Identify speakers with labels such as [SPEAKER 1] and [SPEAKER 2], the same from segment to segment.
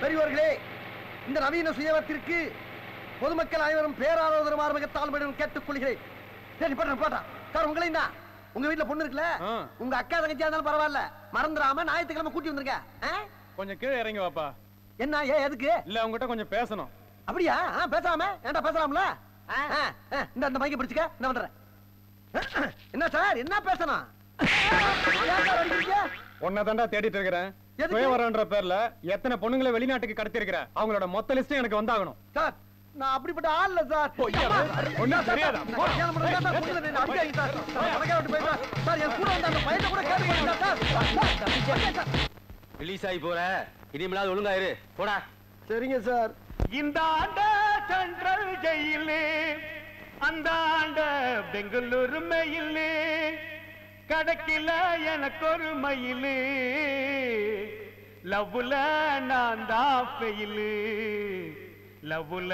[SPEAKER 1] பெரியோர்களே, இந்த நவீன சுயவத்திற்கு பொதுமக்கள் அனைவரும் பேராதரவு மிக தாழ்மையுடன் கேட்டுக் கொள்கிறேன். சரி போட்டா சார், உங்களையும் தான். உங்க வீட்டுல பொண்ணு இருக்குல்ல, உங்க அக்கா தங்கச்சியா இருந்தாலும் பரவாயில்ல, மறந்துடாம ஞாயிற்றுக்கிழமை கூட்டி வந்திருக்க.
[SPEAKER 2] கொஞ்சம் கீழே இறங்கி வாப்பா.
[SPEAKER 1] என்ன எதுக்கு?
[SPEAKER 2] இல்ல உங்ககிட்ட கொஞ்சம் பேசணும்.
[SPEAKER 1] அப்படியா? பேசாம ஏன்டா பேசலாம்ல? இந்த மைக்க பிடிச்சுக்க, என்ன பண்றேன்? என்ன சார், என்ன பேசணும்?
[SPEAKER 2] உன்னை தாண்டா தேடிட்டு இருக்கிறேன். சுயவரன்ற பேர்ல எத்தனை பொண்ணுங்களை வெளிநாட்டுக்கு கடத்தி இருக்கிற, அவங்களோட மொத்த லிஸ்ட் எனக்கு வந்தாகணும்.
[SPEAKER 1] சார், நான் அப்படிப்பட்ட ஆள் இல்ல சார்.
[SPEAKER 2] ஒண்ணும் தெரியாதா?
[SPEAKER 3] ரிலீஸ் ஆகி போற, இனிமேலாவது ஒழுங்காயிரு போடா.
[SPEAKER 1] சரிங்க சார்.
[SPEAKER 4] இந்த ஆண்ட சென்ட்ரல் ஜெயிலே, அந்த ஆண்ட பெங்களூரு மயிலே, கடக்கில எனக்கு ஒரு மயிலு, லவ்வுல நான் தான் ஃபெயிலு, லவ்வுல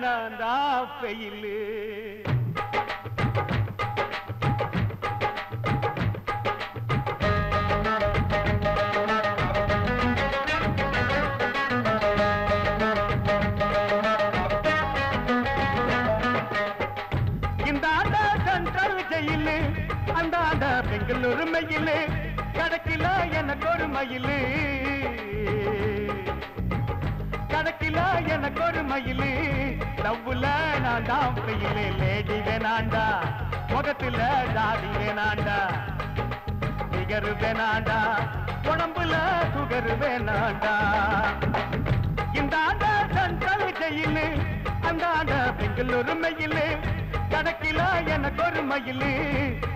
[SPEAKER 4] நான் தான் ஃபெயிலு. அந்த பெங்களூரு மயிலு, கடக்கில எனக்கு ஒரு மயிலு, கடக்கில எனக்கு ஒரு மயிலு, லவ்வுல நான் தான் ஃபெயிலு. லேடி வேணாண்டா, முகத்துல தாடி வேணாண்டா, நிகரு வேணாண்டா, உடம்புல சுகரு வேணாண்டா. இந்த ஆண்ட சென்ட்ரல் ஜெயிலு, அந்த ஆண்ட பெங்களூரு மயிலு, கடக்கில எனக்கு ஒரு மயிலு,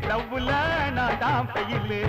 [SPEAKER 4] லவ்வுல நான் தான் ஃபெயிலு.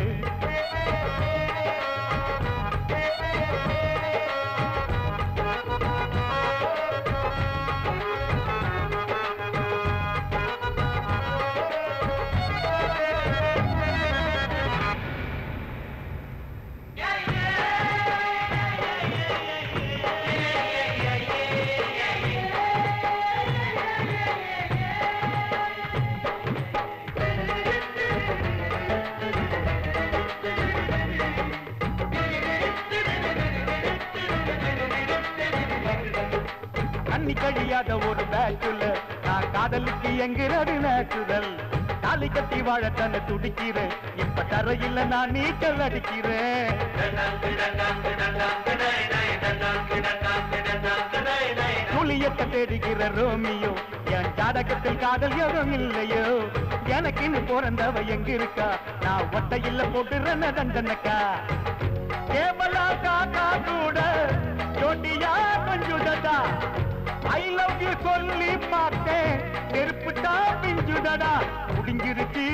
[SPEAKER 4] கழியாத ஒரு பேச்சுல நான் காதலுக்கு எங்கிறது நேச்சுரல். தாலி கட்டி வாழ தன்னை துடிக்கிறேன், இப்ப தரையில் நான் நீச்சல் அடிக்கிறேன். துளியத்தை தேடுகிற ரோமியோ, என் ஜாதகத்தில் காதல் எதுவும் இல்லையோ. எனக்கு இன்னும் பிறந்தவ எங்க இருக்கா, நான் ஒட்டையில போட்டுறேன் தண்டனக்கா. கேவலா காக்கா கூட ஜோட்டியா கொஞ்சுடதா, ஐ லவ் யூ சொல்லி பார்த்தேன், நெருப்புட்டா பிஞ்சுடடா. முடிஞ்சிருச்சு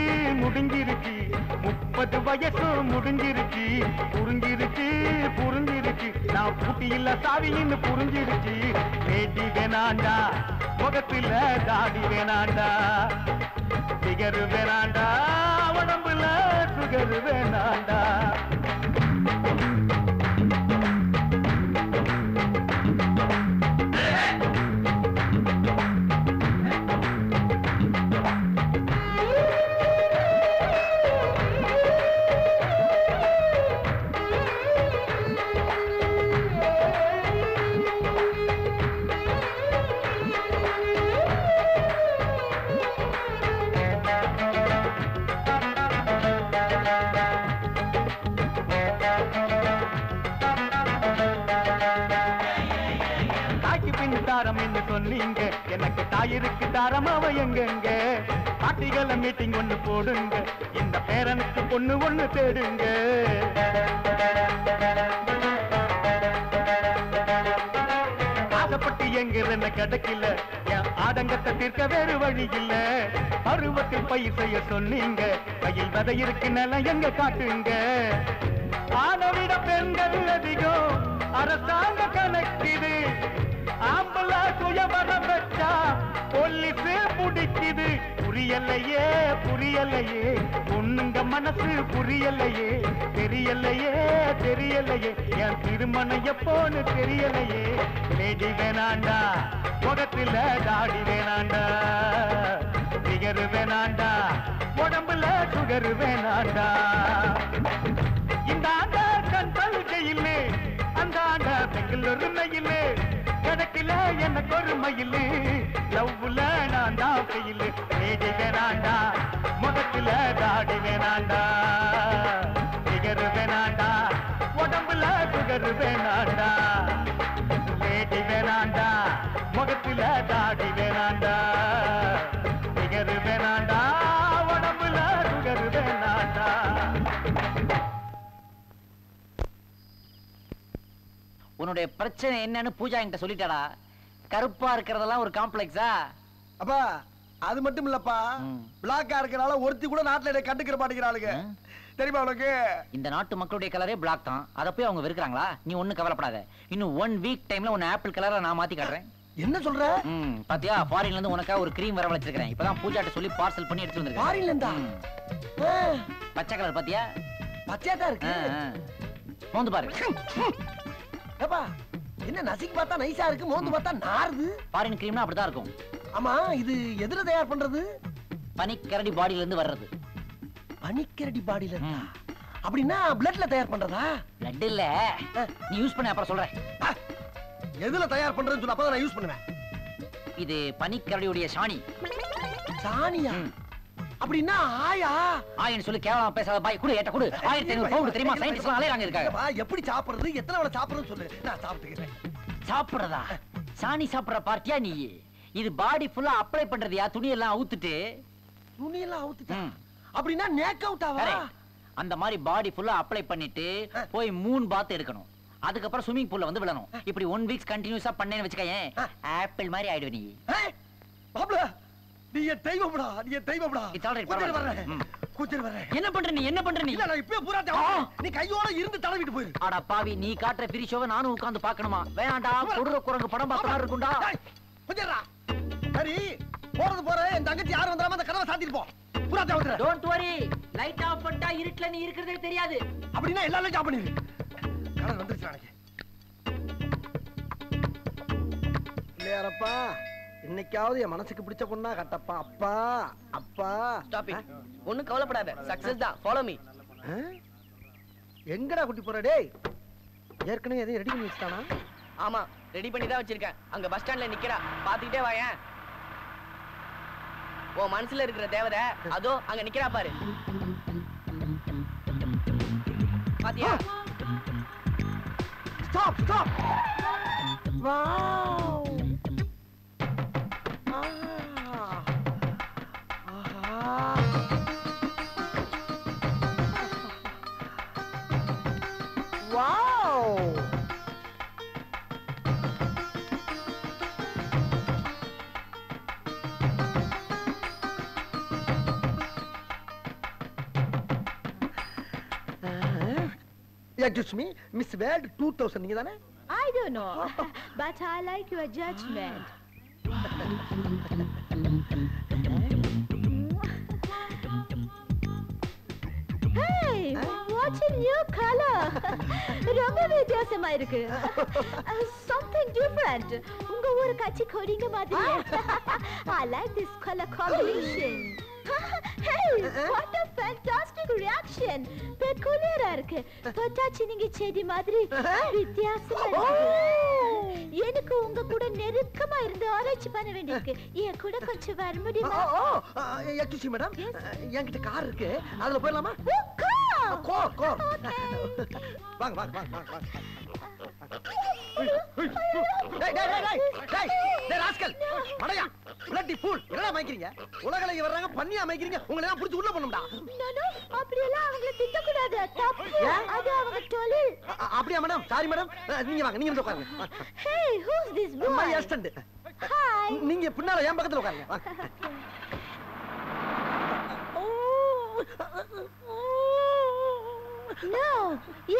[SPEAKER 4] முடிஞ்சிருச்சு, 30 வயசு முடிஞ்சிருச்சு, புரிஞ்சிருச்சு புரிஞ்சிருச்சு, நான் பூட்டியில்ல சாவின்னு புரிஞ்சிருச்சு. பேட்டி வேணாண்டா, முகத்துல தாடி வேணாண்டா, சிகரு வேணாண்டா, உடம்புல சுகரு வேணாண்டா. சொன்னீங்க எனக்கு தாயிருக்கு தாரம் அவ எங்கெங்க, பாட்டிகளை மீட்டிங் ஒண்ணு போடுங்க, இந்த பேரனுக்கு பொண்ணு ஒண்ணு தேடுங்க. ஆசைப்பட்டு எங்க கிடைக்கல, என் ஆதங்கத்தை தீர்க்க வேறு வழி இல்ல. பருவத்தில் பயிர் செய்ய சொன்னீங்க, கையில் விதை இருக்கு நிலம் எங்க காட்டுங்க. ஆனவிட பெண்கள் அதிகம் அரசாங்க கணக்கிது, ஆம்பள சுயவரம் வச்சா போலீஸ் பிடிக்குது. புரியலையே புரியலையே, பொண்ணுங்க மனசு புரியலையே, தெரியலையே தெரியலையே, என் திருமணம் எப்போன்னு தெரியலையே. லேடி வேணாண்டா, முகத்துல தாடி வேணாண்டா, நிகரு வேணாண்டா, உடம்புல சுகரு வேணாண்டா. இந்த ஆண்ட கண்பல் ஜெயிலே, அந்த ஆண்ட உலகத்தில எனக்கு ஒரு மயிலு லவ்வுல நான் தான் பெயிலு நீடி வேணாண்டா முகத்துல தாடி வேணாண்டா நிகரு வேணாண்டா உடம்புல சுகரு வேணாண்டா லேடி வேணாண்டா முகத்துல தாடி வேணாண்டா நிகரு வேணாண்டா உடம்புல சுகரு வேணாண்டா.
[SPEAKER 5] உன்னுடைய பிரச்சனை என்னன்னு பூஜா என்கிட்ட சொல்லிட்டாடா. கருப்பா இருக்கிறதெல்லாம் ஒரு காம்ப்ளெக்ஸா?
[SPEAKER 1] அப்பா அது மட்டும் இல்லப்பா, பிளாக்கா இருக்கறனால ஒருத்தி கூட நாட்டுல கண்டுக்கிற மாட்டேங்கிறாளுங்க. தெரியுமா உனக்கு? இந்த
[SPEAKER 5] நாட்டு மக்களுடைய கலரே பிளாக் தான். அத போய் அவங்க வெறுக்கறாங்களா? நீ ஒண்ணு கவலைப்படாத. இன்னும் 1 வீக் டைம்ல உன்னை ஆப்பிள் கலரா நான் மாத்தி காட்டுறேன்.
[SPEAKER 1] என்ன சொல்ற?
[SPEAKER 5] பாத்தியா, ஃபாரின்ல இருந்து உனக்கா ஒரு கிரீம் வர வச்சிருக்கேன். இப்பதான் பூஜாட்ட சொல்லி பார்சல் பண்ணி எடுத்து வந்திருக்கேன்.
[SPEAKER 1] ஃபாரின்ல இருந்தா?
[SPEAKER 5] பச்சை கலர் பாத்தியா?
[SPEAKER 1] பச்சையா தான் இருக்கு.
[SPEAKER 5] மோந்து பாரு.
[SPEAKER 1] ஏப்பா என்ன நசிக்கு பார்த்தா நைஸா இருக்கு, மோந்து பார்த்தா நாறுது.
[SPEAKER 5] ஃபாரின் கிரீம்னா அப்படிதான் இருக்கும்.
[SPEAKER 1] ஆமா, இது எதுல தயார் பண்றது?
[SPEAKER 5] பனிக்கரடி பாடியில இருந்து வர்றது.
[SPEAKER 1] பனிக்கரடி பாடியில இருந்தா? அப்படின்னா பிளட்ல தயார் பண்றதா?
[SPEAKER 5] பிளட் இல்ல, நீ யூஸ் பண்ண அப்புறம் சொல்றேன்.
[SPEAKER 1] எதுல தயார் பண்றேன்னு சொல்ல, அப்பதான் நான் யூஸ் பண்ணுவேன்.
[SPEAKER 5] இது பனிக்கரடியுடைய சாணி.
[SPEAKER 1] சாணியா? அப்படின்னா ஆயா?
[SPEAKER 5] ஆயன்னு சொல்லி கேவலமா பேசாத பாய். குடு ஏட்ட குடு. 1500 பவுண்ட் தெரியுமா? சயின்டிஸ்ட்லாம் அலையறாங்க இருக்காங்க.
[SPEAKER 1] எப்படி சாப்பிடுறது, எத்தனை வேளை சாப்பிடுறதுன்னு சொல்லு, நான் சாப்பிட்டுக்கிறேன்.
[SPEAKER 5] சாப்பிடுறதா? சாணி சாப்பிடுற பார்ட்டியா நீ? இது பாடி ஃபுல்லா அப்ளை பண்றதியா? துணி எல்லாம் அவுத்துட்டு.
[SPEAKER 1] துணி எல்லாம் அவுத்துட்டா? அப்படின்னா நேக் அவுட்டாவா?
[SPEAKER 5] அந்த மாதிரி பாடி ஃபுல்லா அப்ளை பண்ணிட்டு போய் 3 பாத் எடுக்கணும். அதுக்கப்புறம் ஸ்விமிங் பூல்ல வந்து விழணும். இப்படி 1 வீக்ஸ் கண்டினியூஸா பண்ணேன்னு வெச்சுக்கயேன், ஆப்பிள் மாதிரி ஆயிடுவ நீ.
[SPEAKER 1] பாப்ல நீ தெய்வம்டா, நீ தெய்வம்டா.
[SPEAKER 5] இட்ஸ் ஆல்ரைட், பரவாயில்லை.
[SPEAKER 1] கூச்சல் வரேன்.
[SPEAKER 5] என்ன பண்ற நீ? என்ன பண்ற நீ?
[SPEAKER 1] இல்ல நான் இப்பவே பூரா நீ கையோட இருந்து தடவிட்டு போயிரு.
[SPEAKER 5] அட பாவி, நீ காட்டுற ஃப்ரீ ஷோவை நானும் உட்கார்ந்து பார்க்கணுமா? வேண்டாம்டா, கொடுற குரங்கு படம் பார்த்த மாதிரி இருக்கும்டா.
[SPEAKER 1] கொஞ்சம்டா. சரி போற என் தங்கச்சி யாரும் வந்தாம அந்த கதவை சாத்திட்டு போ. பூரா தடவிட்டு.
[SPEAKER 5] டோன்ட் வரி, லைட் ஆஃப் பண்ணிட்டா இருட்டுல நீ இருக்கிறதே தெரியாது.
[SPEAKER 1] அப்படினா எல்லாரும் ஜாப் பண்ணிரு. கடன் வந்துருச்சு எனக்கு. இல்லையாரப்பா, இன்னைக்காவது என் மனசுக்கு பிடிச்ச பொண்ணா கட்டப்பா. அப்பா அப்பா
[SPEAKER 6] ஸ்டாப் இட். ஒண்ணும் கவலைப்படாத, சக்சஸ் தான். Follow me.
[SPEAKER 1] எங்கடா குட்டி போற? டேய், ஏற்கனவே எதையும் ரெடி பண்ணி வச்சிட்டானா?
[SPEAKER 6] ஆமா, ரெடி பண்ணி தான் வச்சிருக்கேன். அங்க பஸ் ஸ்டாண்ட்ல நிக்கிறா, பாத்துக்கிட்டே வாயேன். உன் மனசுல இருக்கிற தேவதை அதோ அங்க நிக்கிறா பாரு. பாத்தியா?
[SPEAKER 1] Stop stop. Wow. Wow! Excuse me, Miss Wade, 2000 நீங்க தானே?
[SPEAKER 7] I don't know, but I like your judgment. Hey, what a new color! ரொம்ப வித்தியாசமா இருக்கு. Something different. உங்க ஊர் கட்சி கொடிங்க மாதிரி. I like this color combination. Hey, what a fantastic reaction! பெக்குலியரா இருக்கு. தொட்டாச்சி நீங்க செடி மாதிரி வித்தியாசமா இருக்கு. எனக்கு உங்க கூட நெருக்கமா இருந்து ஆராய்ச்சி பண்ண வேண்டியிருக்கு. என் கூட கொஞ்சம் வர முடியுமா?
[SPEAKER 1] எக்ஸ்கியூஸ் மீ மேடம், என்கிட்ட கார் இருக்கு, அதுல போயிடலாமா? கார். வாங்க வாங்க வாங்க வாங்க. மடையா, பிளட்டி ஃபூல், என்னடா மைக்கிறீங்க? உலகலைய வர்றாங்க, பண்ணியா மைக்கிறீங்க? உங்களை எல்லாம் புடிச்சு உள்ள பண்ணும்டா.
[SPEAKER 7] அப்படி எல்லாம் அவங்கள திட்ட கூடாது. தப்பு. அது அவங்க தொழில்.
[SPEAKER 1] அப்படியா மேடம்? சாரி மேடம், நீங்க வாங்க, நீங்க வந்து உட்காருங்க.
[SPEAKER 7] Hey, who's this boy?
[SPEAKER 1] My assistant.
[SPEAKER 7] Hi.
[SPEAKER 1] நீங்க பின்னால என் பக்கத்துல உட்காருங்க.
[SPEAKER 7] No,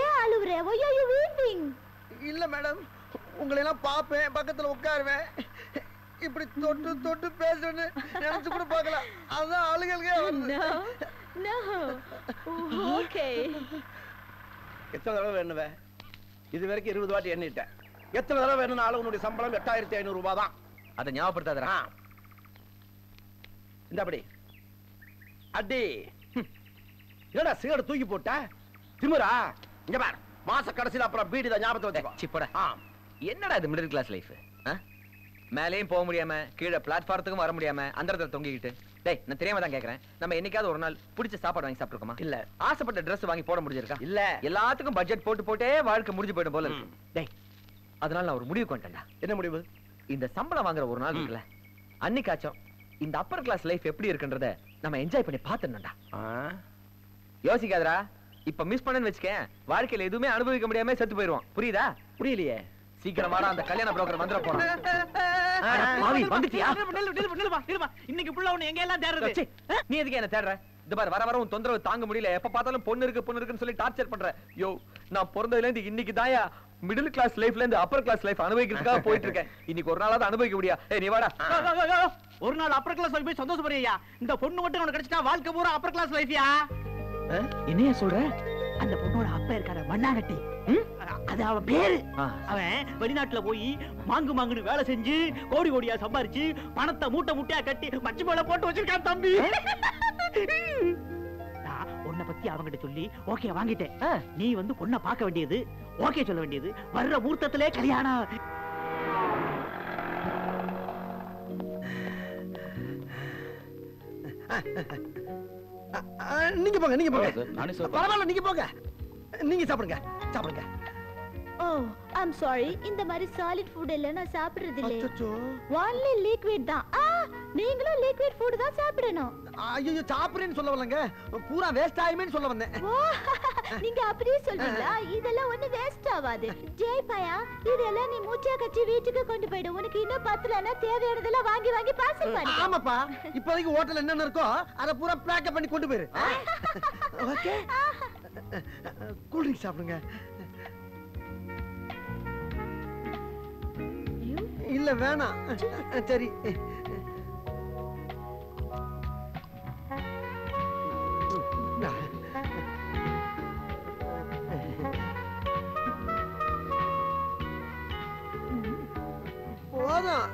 [SPEAKER 7] ஏன் அழுவுற? Why are you weeping?
[SPEAKER 1] இல்ல மேடம், உங்களை எல்லாம் பாப்பேன், பக்கத்துல உட்காருவேன், இப்படி தொட்டு தொட்டு பேசுறேன்னு நினைச்சு கூட பார்க்கல. அதான் அழுகல்கே வருது.
[SPEAKER 7] No. Okay.
[SPEAKER 8] எத்தனை தடவை வேணுவே? இது வரைக்கும் 20 வாட்டி எண்ணிட்டேன். எத்தனை தடவை வேணும்? ஆளுங்களுடைய சம்பளம் 8500 ரூபாய் தான்.
[SPEAKER 3] அதை ஞாபகப்படுத்தாதடா.
[SPEAKER 8] இந்த அப்படி அடி. என்னடா சிகரெட் தூக்கி போட்ட? திமிரா? இங்க பார், மாச கடைசியில அப்புறம் பீடி தான் ஞாபகத்தை வச்சுக்கோ.
[SPEAKER 3] சிப்படா. என்னடா இது மிடில் கிளாஸ் லைஃப்?
[SPEAKER 9] மேலேயும் போக முடியாம கீழே பிளாட்ஃபாரத்துக்கும் வர முடியாம அந்த இடத்துல தொங்கிக்கிட்டு டேய் நான் தெரியாம தான் கேக்குறேன் நம்ம என்னைக்காவது ஒரு நாள் பிடிச்ச சாப்பாடு வாங்கி சாப்பிட்டுருக்கோமா
[SPEAKER 8] இல்ல.
[SPEAKER 9] ஆசைப்பட்ட Dress வாங்கி போட முடிஞ்சிருக்கா
[SPEAKER 8] இல்ல.
[SPEAKER 9] எல்லாத்துக்கும் பட்ஜெட் போட்டே வாழ்க்கை முடிஞ்சு போயிடும் போல இருக்கு டேய் அதனால நான் ஒரு முடிவுக்கு வந்துட்டேன்டா.
[SPEAKER 8] என்ன முடிவு?
[SPEAKER 9] இந்த சம்பளம் வாங்குற ஒரு நாள் இருக்குல்ல அன்னைக்காச்சும் இந்த அப்பர் கிளாஸ் லைஃப் எப்படி இருக்குன்றத நம்ம என்ஜாய் பண்ணி பாத்துடணும்டா. யோசிக்காதடா இப்ப மிஸ் பண்ணன்னு வச்சுக்க வாழ்க்கையில எதுவுமே அனுபவிக்க முடியாம செத்து போயிருவான். புரியுதா?
[SPEAKER 8] புரியலையே.
[SPEAKER 9] சீக்கிரமாடா அந்த கல்யாண புரோக்கர் வந்துட போறான். வந்துட்டியா?
[SPEAKER 6] இன்னைக்கு புள்ள உன்னை எங்க எல்லாம் தேடுறது?
[SPEAKER 9] சீ, நீ எதுக்கு என்ன தேடுற? இந்த பாரு வர வர உன் தொந்தரவு தாங்க முடியல. எப்ப பார்த்தாலும் பொண்ணு இருக்குன்னு சொல்லி டார்ச்சர் பண்ற. யோ நான் பிறந்ததுல இருந்து இன்னைக்கு தாயா மிடில் கிளாஸ் லைஃப்ல இருந்து அப்பர் கிளாஸ் லைஃப் அனுபவிக்கிறதுக்காக போயிட்டு இருக்கேன். இன்னைக்கு ஒரு நாளாவது அனுபவிக்க முடியா? ஏய் நீ வாடா.
[SPEAKER 6] ஒரு நாள் அப்பர் கிளாஸ் போய் சந்தோஷப்படுறியா? இந்த பொண்ணு மட்டும் உனக்கு கிடைச்சிட்டா வாழ்க்கை பூரா அப்பர் கிளாஸ் லைஃப்யா?
[SPEAKER 9] என்னையா சொல்ற?
[SPEAKER 6] அந்த பொண்ணோட அப்பா இருக்கார மண்ணாங்கட்டி, அது அவன் பேரு. அவன் வெளிநாட்டுல போய் மாங்குன்னு வேலை செஞ்சு கோடி கோடியா சம்பாரிச்சு பணத்தை மூட்டை மூட்டையா கட்டி மச்சு மேல போட்டு வச்சிருக்கான் தம்பி. நான் உன்னை பத்தி அவங்கிட்ட சொல்லி ஓகே வாங்கிட்டேன். நீ வந்து பொண்ணை பார்க்க வேண்டியது, ஓகே சொல்ல வேண்டியது, வர்ற முகூர்த்தத்திலே கல்யாணம்.
[SPEAKER 1] நீங்க போங்க, நீங்க போங்க.
[SPEAKER 3] நானே சாப்பிடுறேன்.
[SPEAKER 1] பரவாயில்ல, நீங்க போங்க. நீங்க சாப்பிடுங்க, சாப்பிடுங்க.
[SPEAKER 7] ஓ ஐம் சாரி, இந்த மாதிரி சாலிட் ஃபுட் எல்லாம் நான் சாப்பிடுறது இல்ல.
[SPEAKER 1] அச்சச்சோ.
[SPEAKER 7] ஒன்லி லிக்விட் தான். நீங்களும் லிக்விட் ஃபுட் தான் சாப்பிடணும்.
[SPEAKER 1] ஐயோ சாப்பிடுறேன்னு சொல்ல வரலங்க, பூரா வேஸ்ட் ஆயுமேன்னு சொல்ல வந்தேன்.
[SPEAKER 7] ஓ நீங்க அப்படியே சொல்றீங்களா? இதெல்லாம் ஒண்ணு வேஸ்ட் ஆகாது. ஜெய் பையா, இதெல்லாம் நீ மூச்சா கட்டி வீட்டுக்கு கொண்டு போயிடு. உனக்கு இன்னும் பத்தலன்னா தேவையானதெல்லாம் வாங்கி வாங்கி பார்சல் பண்ணு.
[SPEAKER 1] ஆமாப்பா, இப்போதைக்கு ஹோட்டல் என்னென்ன இருக்கோ அதை பூரா பேக்கப் பண்ணி கொண்டு போயிரு. ஓகே, கூல் ட்ரிங்க் சாப்பிடுங்க. இல்ல வேணாம். சரி, போதும்.